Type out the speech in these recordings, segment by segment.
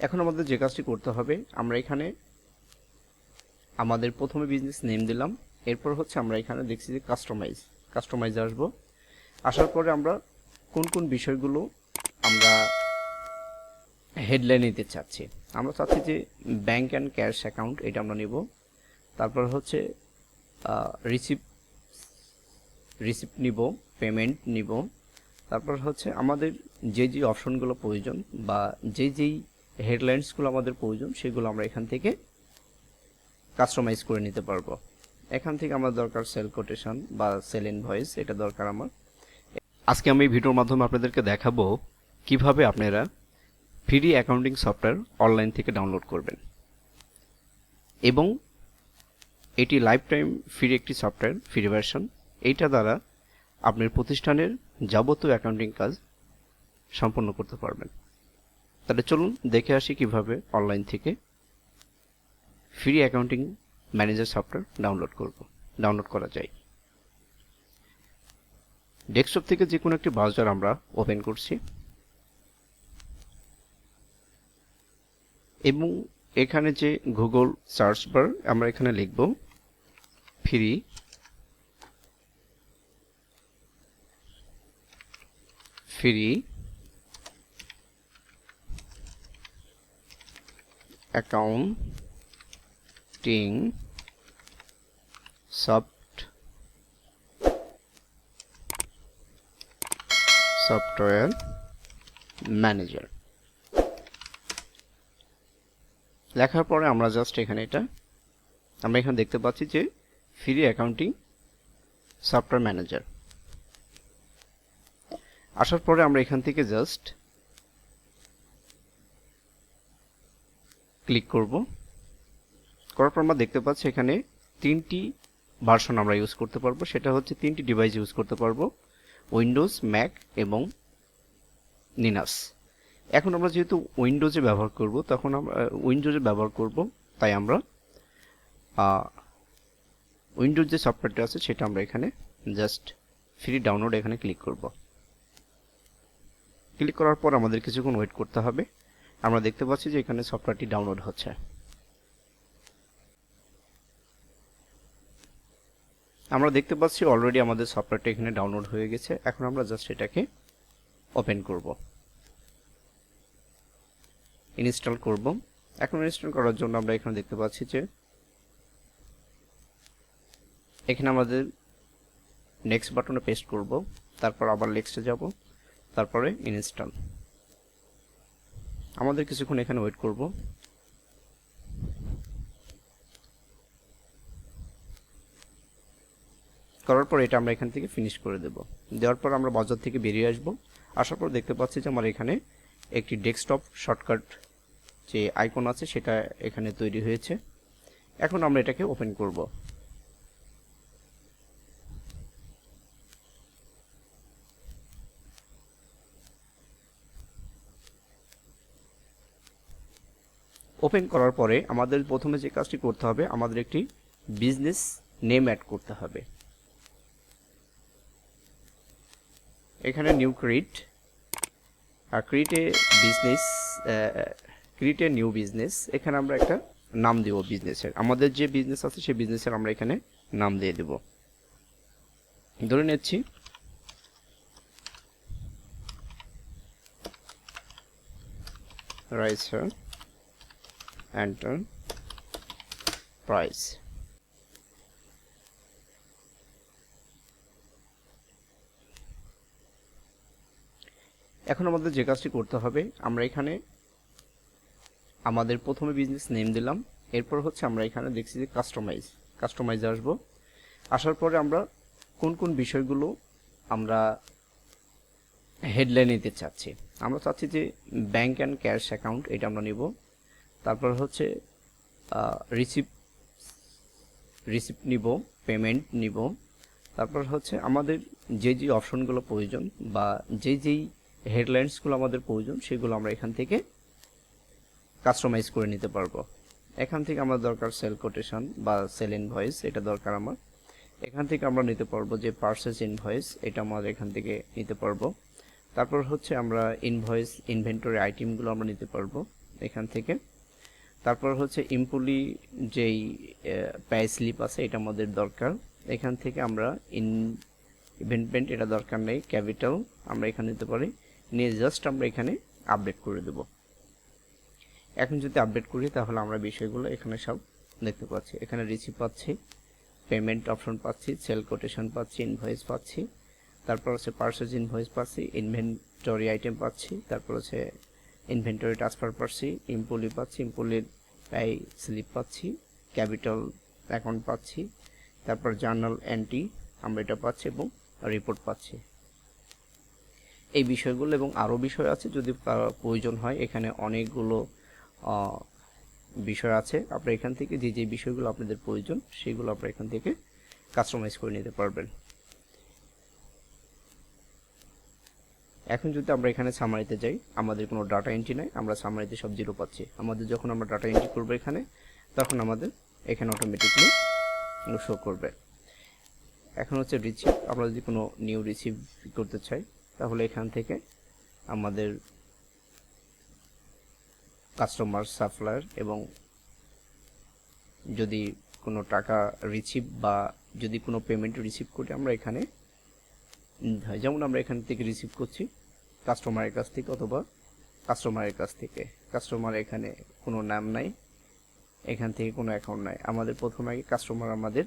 এখন আমাদের যে কাজটি করতে হবে, আমরা এখানে আমাদের প্রথমে বিজনেস নেম দিলাম, এরপর হচ্ছে আমরা এখানে দেখছি যে কাস্টমাইজ আসবো। আসার পরে আমরা কোন কোন বিষয়গুলো আমরা হেডলাইন নিতে চাচ্ছি। আমরা চাচ্ছি যে ব্যাংক অ্যান্ড ক্যাশ অ্যাকাউন্ট, এটা আমরা নিব। তারপর হচ্ছে রিসিপ্ট নিব, পেমেন্ট নিব। তারপর হচ্ছে আমাদের যে অপশনগুলো প্রয়োজন বা যেই হেডলাইন্সগুলো আমাদের প্রয়োজন সেগুলো আমরা এখান থেকে কাস্টমাইজ করে নিতে পারবো। এখান থেকে আমার দরকার সেল কোটেশন বা সেল ইনভয়েস, এটা দরকার আমার। আজকে আমি এই ভিডিওর মাধ্যমে আপনাদেরকে দেখাবো কিভাবে আপনারা ফ্রি অ্যাকাউন্টিং সফটওয়্যার অনলাইন থেকে ডাউনলোড করবেন এবং এটি লাইফ টাইম ফ্রি একটি সফটওয়্যার, ফ্রি ভার্সন। এইটা দ্বারা আপনার প্রতিষ্ঠানের যাবতীয় অ্যাকাউন্টিং কাজ সম্পন্ন করতে পারবেন। তাহলে চলুন দেখে আসি কিভাবে অনলাইন থেকে free accounting manager software download করা যায়। ডেস্কটপ থেকে যে কোনো একটি ব্রাউজার আমরা ওপেন করছি এবং এখানে যে গুগল সার্চ বার, আমরা এখানে লিখব ফ্রি অ্যাকাউন্টিং সফটওয়্যার ম্যানেজার লেখার পরে আমরা জাস্ট এখানে আমরা এখানে দেখতে পাচ্ছি যে ফ্রি অ্যাকাউন্টিং সফটওয়্যার ম্যানেজার। আসার পরে আমরা এখান থেকে জাস্ট ক্লিক করব। করার পর আমরা দেখতে পাচ্ছি এখানে তিনটি ভার্সন আমরা ইউজ করতে পারবো। সেটা হচ্ছে তিনটি ডিভাইস ইউজ করতে পারবো, উইন্ডোজ, ম্যাক এবং লিনাক্স। এখন আমরা যেহেতু উইন্ডোজে ব্যবহার করব, তাই আমরা উইন্ডোজ যে সফটওয়্যারটা আছে সেটা আমরা এখানে জাস্ট ফ্রি ডাউনলোড এখানে ক্লিক করব। ক্লিক করার পর আমাদের কিছুক্ষণ ওয়েট করতে হবে। আমরা দেখতে পাচ্ছি যে এখানে সফটওয়্যারটি ডাউনলোড হচ্ছে। আমরা দেখতে পাচ্ছি অলরেডি আমাদের সফটওয়্যারটা এখানে ডাউনলোড হয়ে গেছে। এখন আমরা জাস্ট এটাকে ওপেন করব, ইনস্টল করব। এখন ইনস্টল করার জন্য আমরা এখানে দেখতে পাচ্ছি যে এখানে আমাদের নেক্সট বাটনে পেস্ট করব, তারপর আবার নেক্সটে যাব, তারপরে ইনস্টল। আমাদের কিছুক্ষণ এখানে ওয়েট করব। করার পর এটা আমরা এখান থেকে ফিনিশ করে দেওয়ার পর আমরা বাজার থেকে বেরিয়ে আসব। আসার পর দেখতে পাচ্ছি যে আমার এখানে একটি ডেস্কটপ শর্টকাট যে আইকন আছে সেটা এখানে তৈরি হয়েছে। এখন আমরা এটাকে ওপেন করব। ওপেন করার পরে আমাদের প্রথমে যে কাজটি করতে হবে, আমাদের একটি বিজনেস নেম অ্যাড করতে হবে। এখানে new create a new business, এখানে আমরা একটা নাম দেব বিজনেসের। আমাদের যে বিজনেস আছে সেই বিজনেসের আমরা এখানে নাম দিয়ে দেব। ধরে নিচ্ছি রাইসার এন্টারপ্রাইজ। এখন আমাদের যে কাজটি করতে হবে, আমরা এখানে আমাদের প্রথমে বিজনেস নেম দিলাম, এরপর হচ্ছে আমরা এখানে দেখছি যে কাস্টমাইজ আসবো। আসার পরে আমরা কোন কোন বিষয়গুলো আমরা হেডলাইন নিতে চাচ্ছি। আমরা চাচ্ছি যে ব্যাংক অ্যান্ড ক্যাশ অ্যাকাউন্ট, এটা আমরা নিব। তারপর হচ্ছে রিসিপ্ট নিব, পেমেন্ট নিব। তারপর হচ্ছে আমাদের যে অপশনগুলো প্রয়োজন বা যেই হেডলাইন্সগুলো আমাদের প্রয়োজন সেগুলো আমরা এখান থেকে কাস্টমাইজ করে নিতে পারবো। এখান থেকে আমার দরকার সেল কোটেশন বা সেল ইনভয়েস, এটা দরকার আমার। এখান থেকে আমরা নিতে পারবো যে পারচেজ ইনভয়েস, এটা আমরা এখান থেকে নিতে পারবো। তারপর হচ্ছে আমরা ইনভয়েস, ইনভেন্টরি আইটেমগুলো আমরা নিতে পারবো। এখান থেকে। তারপর হচ্ছে এমপ্লয়ি যেই পে স্লিপ আছে এটা আমাদের দরকার। এখান থেকে আমরা ইনভেন্টমেন্ট এটা দরকার নেই, ক্যাপিটাল আমরা এখানে দিতে পারি, নিয়ে জাস্ট আমরা এখানে আপডেট করে দেব। এখন যদি আপডেট করি তাহলে আমরা বিষয়গুলো এখানে সব দেখতে পাচ্ছি। এখানে রিসিভ পাচ্ছি, পেমেন্ট অপশন পাচ্ছি, সেল কোটেশন পাচ্ছি, ইনভয়েস পাচ্ছি, তারপর হচ্ছে পারচেজ ইনভয়েস পাচ্ছি, ইনভেন্টরি আইটেম পাচ্ছি, তারপর হচ্ছে ইনভেন্টরি ট্রান্সফার পাচ্ছি, এমপ্লয়ি পাচ্ছি, এমপ্লয়ির পে স্লিপ পাচ্ছি, ক্যাপিটাল অ্যাকাউন্ট পাচ্ছি, তারপর জার্নাল এন্ট্রি আমরা এটা পাচ্ছি এবং রিপোর্ট পাচ্ছি। এই বিষয়গুলো এবং আরও বিষয় আছে, যদি প্রয়োজন হয় এখানে অনেকগুলো বিষয় আছে। আপনারা এখান থেকে যে যে বিষয়গুলো আপনাদের প্রয়োজন সেগুলো আপনারা এখান থেকে কাস্টমাইজ করে নিতে পারবেন। এখন যদি আমরা এখানে সামারিতে যাই, আমাদের কোনো ডাটা এন্ট্রি নাই, আমরা সামারিতে সব জিরো পাচ্ছি। আমাদের যখন আমরা ডাটা এন্ট্রি করবো এখানে, তখন আমাদের এখানে অটোমেটিকলি শো করবে। এখন হচ্ছে রিসিভ, আমরা যদি কোনো নিউ রিসিভ করতে চাই তাহলে এখান থেকে আমাদের কাস্টমার, সাপ্লায়ার এবং যদি কোনো টাকা রিসিভ বা যদি কোনো পেমেন্ট রিসিভ করি আমরা এখানে, যেমন আমরা এখান থেকে রিসিভ করছি কাস্টমারের কাছ থেকে অথবা কাস্টমারের কাছ থেকে। কাস্টমার এখানে কোনো নাম নাই, এখান থেকে কোনো অ্যাকাউন্ট নাই, আমাদের প্রথমে আগে কাস্টমার আমাদের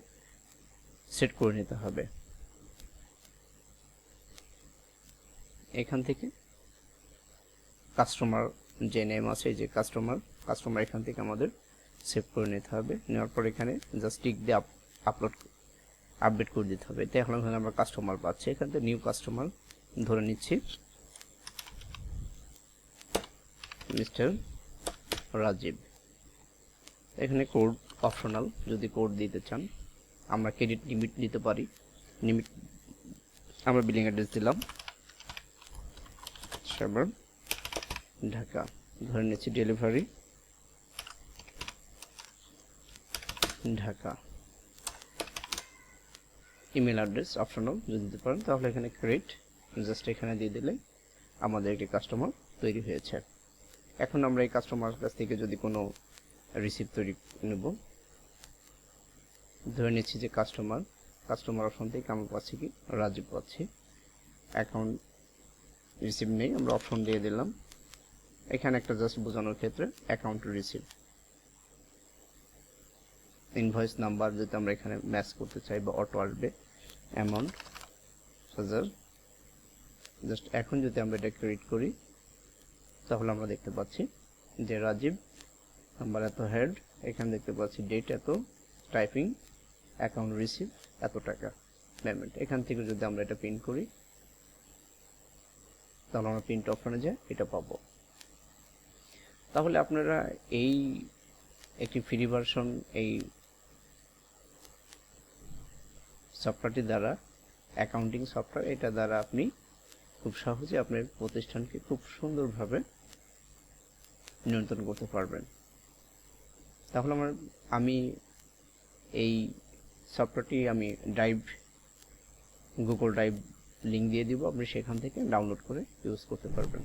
সেট করে নিতে হবে। এখান থেকে কাস্টমার যে নেম আছে, যে কাস্টমার এখান থেকে আমাদের সেভ করে নিতে হবে। নেওয়ার পর এখানে জাস্ট টিক দিয়ে আপডেট করে দিতে হবে। তাই এখন আমরা কাস্টমার পাচ্ছি। এখান থেকে নিউ কাস্টমার ধরে নিচ্ছি মিস্টার রাজীব। এখানে কোড অপশনাল, যদি কোড দিতে চান আমরা ক্রেডিট লিমিট দিতে পারি। লিমিট আমরা বিলিং অ্যাড্রেস দিলাম সাভার ঢাকা, ধরে নিচ্ছি delivery Dhaka. Email address optional যদি দিতে পারেন তাহলে এখানে ক্রেডিট জাস্ট এখানে দিয়ে দিলে আমাদের একটি কাস্টমার তৈরি হয়েছে। এখন আমরা এই কাস্টমারের কাছ থেকে যদি কোনো রিসিপ্ট তৈরি নেব, ধরে নিচ্ছি যে কাস্টমার অপশন থেকে আমরা পাচ্ছি কি রাজীব পাচ্ছি। অ্যাকাউন্ট রিসিভ নেই, আমরা অপশন দিয়ে দিলাম। এখানে একটা জাস্ট বোঝানোর ক্ষেত্রে অ্যাকাউন্ট রিসিভ, ইনভয়েস নাম্বার যদি আমরা এখানে ম্যাচ করতে চাই বা অটো আসবে, অ্যামাউন্ট 1000। জাস্ট এখন যদি আমরা এটা ক্রিয়েট করি তাহলে আমরা দেখতে পাচ্ছি যে রাজীব নাম্বার এত, হেড এখানে দেখতে পাচ্ছি ডেট এত, টাইপিং, অ্যাকাউন্ট রিসিভ এত টাকা, পেমেন্ট। এখান থেকে যদি আমরা এটা প্রিন্ট করি তাহলে আমরা প্রিন্ট অপশনে যাই এটা পাবো। তাহলে আপনারা এই একটি ফ্রি ভার্সন এই সফটওয়্যারটি দ্বারা, অ্যাকাউন্টিং সফটওয়্যার, এটা দ্বারা আপনি খুব সহজে আপনার প্রতিষ্ঠানকে খুব সুন্দরভাবে নিয়ন্ত্রণ করতে পারবেন। তাহলে আমি এই সফটওয়্যারটি আমি গুগল ড্রাইভ লিঙ্ক দিয়ে দিব, আপনি সেখান থেকে ডাউনলোড করে ইউজ করতে পারবেন।